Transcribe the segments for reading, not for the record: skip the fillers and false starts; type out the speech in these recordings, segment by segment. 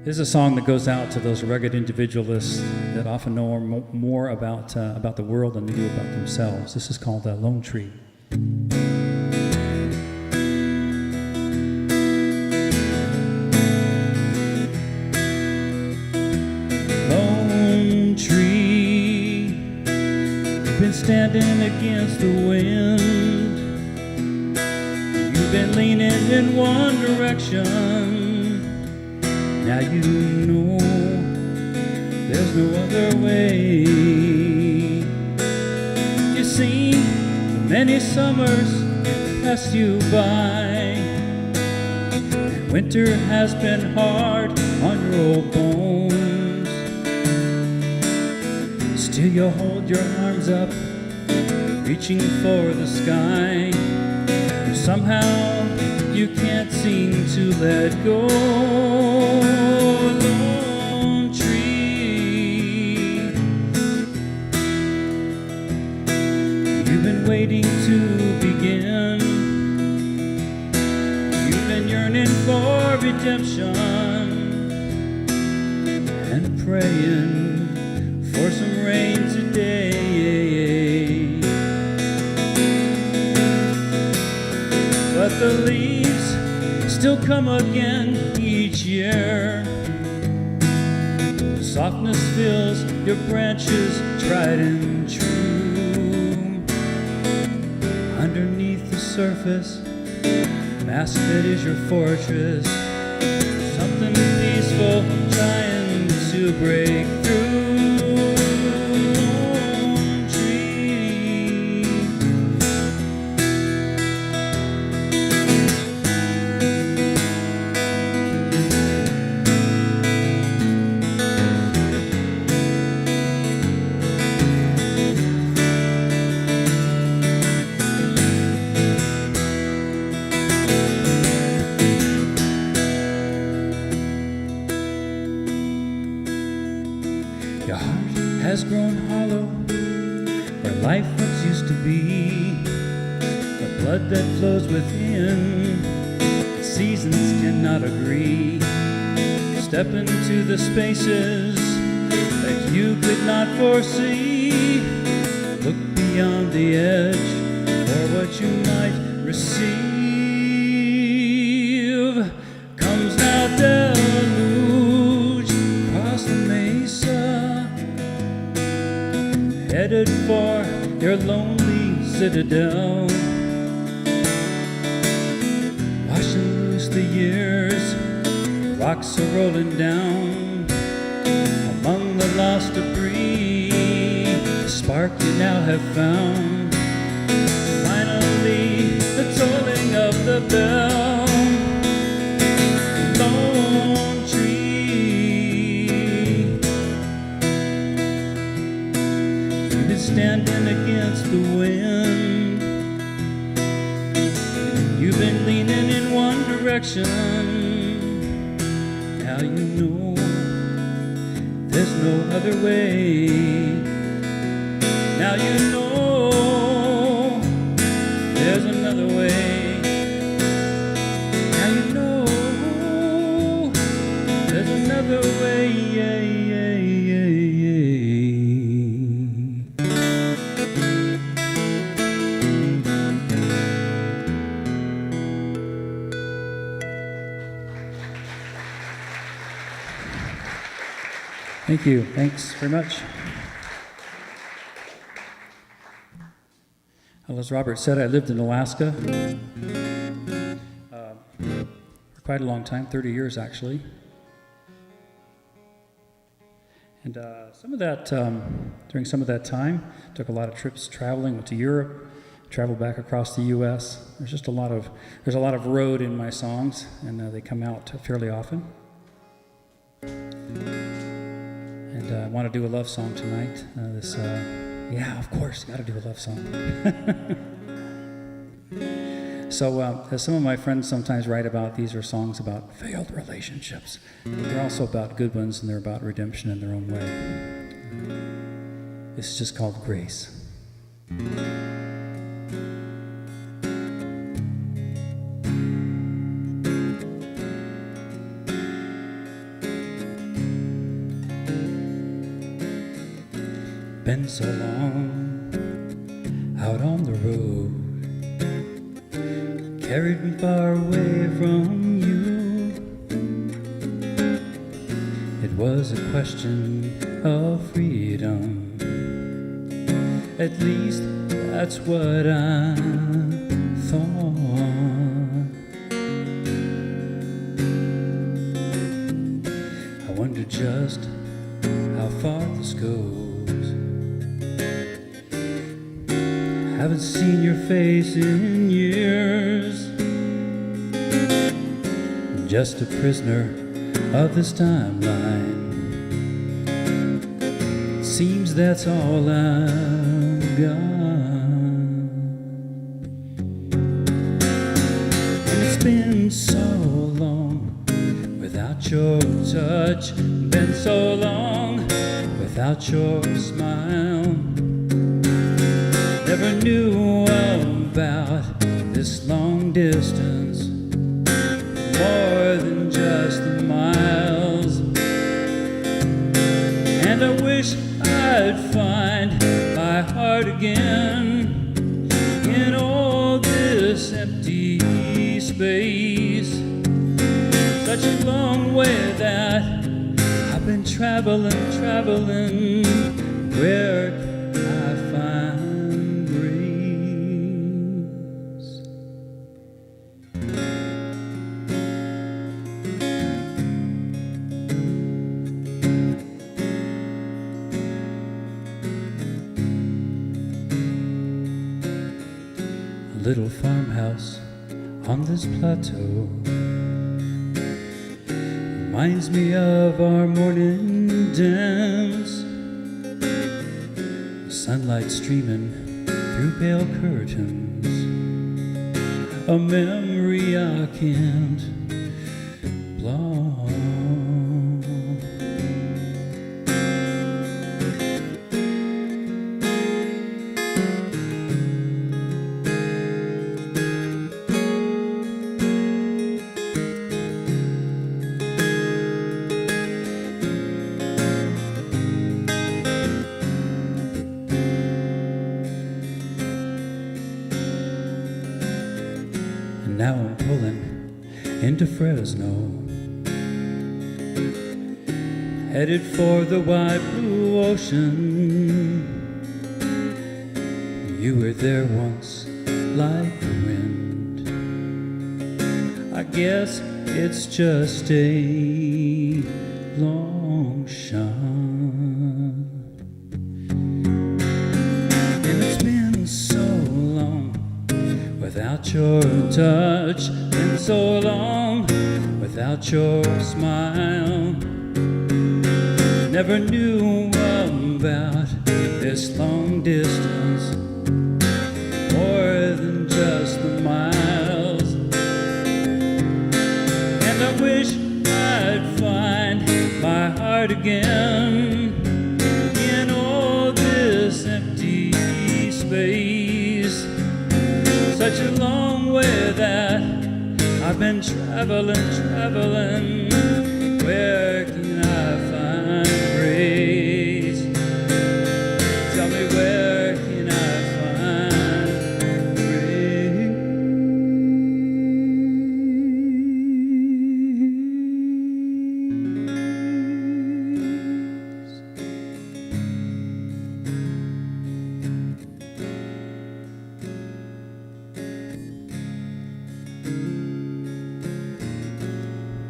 This is a song that goes out to those rugged individualists that often know more about the world than they do about themselves. This is called Lone Tree. Lone tree, you've been standing against the wind. You've been leaning in one direction. Now you know there's no other way. You see, many summers passed you by, and winter has been hard on your old bones. Still you hold your arms up, reaching for the sky, and somehow you can't seem to let go. Lone tree, you've been waiting to begin. You've been yearning for redemption and praying for some rain today. But the leaves still come again each year. Softness fills your branches tried and true. Underneath the surface, mask that is your fortress, something peaceful trying to break through. Your heart has grown hollow where life once used to be. The blood that flows within, the seasons cannot agree. Step into the spaces that you could not foresee. Look beyond the edge for what you might receive. Comes now deluge across the mesa, headed for your lonely citadel. Washing loose the years, rocks are rolling down. Among the lost debris, the spark you now have found. Finally, the tolling of the bell. Lone tree, you've been standing against the wind. You've been leaning in one direction. Now you know there's no other way. Now you know there's another way. Now you know there's another way. Thank you. Thanks very much. Well, as Robert said, I lived in Alaska for quite a long time, 30 years actually. And some of that, during some of that time, took a lot of trips traveling, went to Europe, traveled back across the U.S. There's a lot of road in my songs, and they come out fairly often. And I want to do a love song tonight. Yeah, of course, got to do a love song. So some of my friends sometimes write about these are songs about failed relationships, but they're also about good ones, and they're about redemption in their own way. This is just called Grace. Been so long out on the road, carried me far away from you. It was a question of freedom, at least that's what I thought. I wonder just how far this goes. Haven't seen your face in years, just a prisoner of this timeline. Seems that's all I've got. And it's been so long without your touch, been so long without your smile. Never knew about this long distance, more than just the miles. And I wish I'd find my heart again in all this empty space. Such a long way that I've been traveling. Where can I find grace? A little farmhouse on this plateau reminds me of our morning dance. Sunlight streaming through pale curtains, a memory I can't block. Now I'm pulling into Fresno, headed for the wide blue ocean. You were there once like the wind. I guess it's just a long shot. And it's been so long without your touch, been so long without your smile. Never knew about this long distance, more than just the miles. And I wish I'd find my heart again in all this empty space. Such a long way that I've been traveling. Where can I find grace? Tell me, where can I find grace?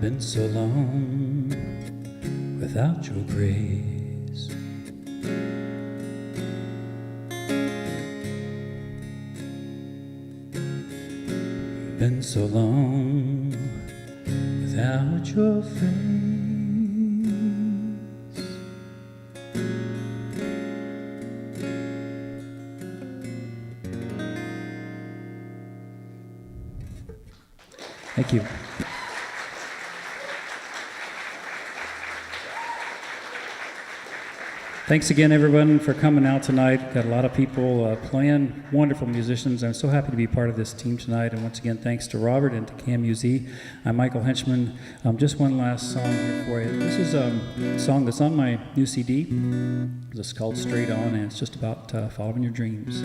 Been so long without your grace. Been so long without your face. Thank you. Thanks again, everyone, for coming out tonight. Got a lot of people playing, wonderful musicians. I'm so happy to be part of this team tonight. And once again, thanks to Robert and to Cam UZ. I'm Michael Henchman. Just one last song here for you. This is a song that's on my new CD. It's called Straight On, and it's just about following your dreams.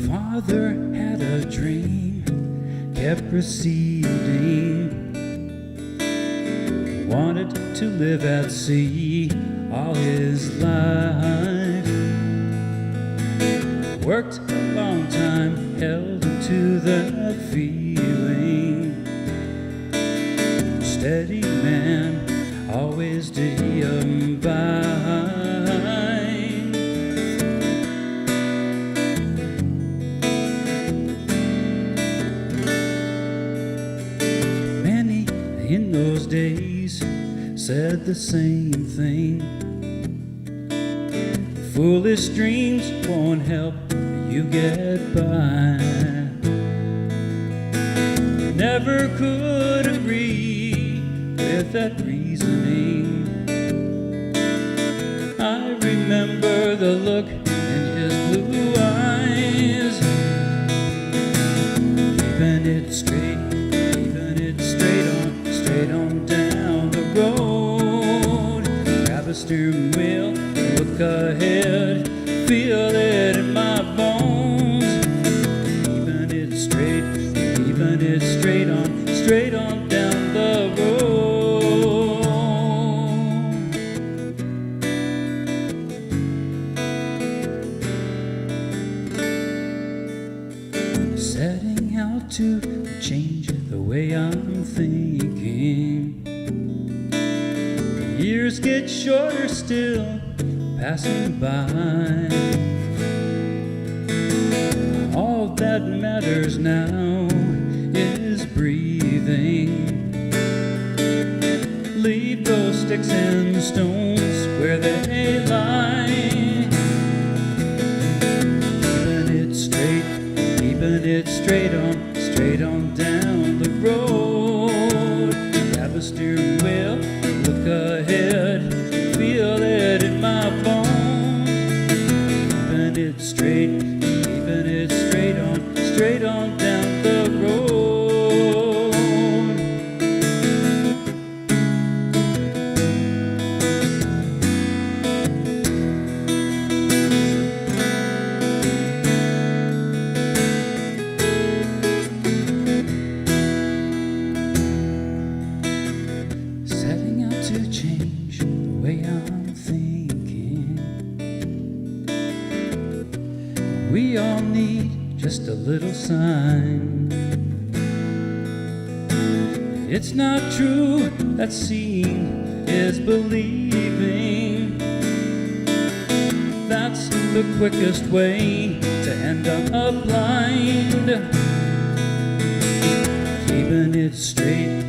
Father had a dream, kept receding. He wanted to live at sea all his life. Worked a long time, held to that feeling. Steady man, always did he abide. In those days, said the same thing. Foolish dreams won't help you get by. Never could agree with that reasoning. I remember the look in his blue eyes. Keeping it straight on down the road. Grab a steering wheel, look ahead, feel it in my bones. Keeping it straight on down the road. Setting out to change the way I'm thinking. Years get shorter still, passing by. All that matters now is breathing. Leave those sticks and stones where they lie. Keeping it straight on down the road. Grab a steering wheel, look ahead, feel it in my bones. Keeping it straight on down the road. Change the way I'm thinking. We all need just a little sign. It's not true that seeing is believing. That's the quickest way to end up blind. Keeping it straight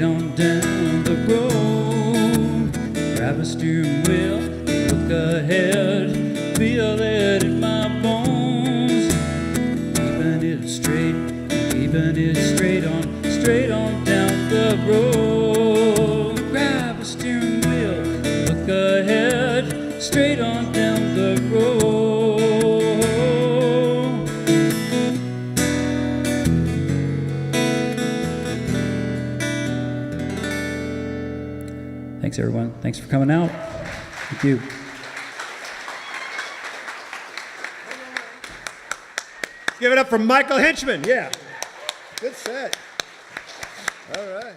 on down the road. Grab a steering wheel, look ahead, feel it in my bones. Keeping it straight on down the road. Grab a steering wheel, look ahead, straight on down the road. Thanks, everyone. Thanks for coming out. Thank you. Give it up for Michael Henchman. Yeah. Good set. All right.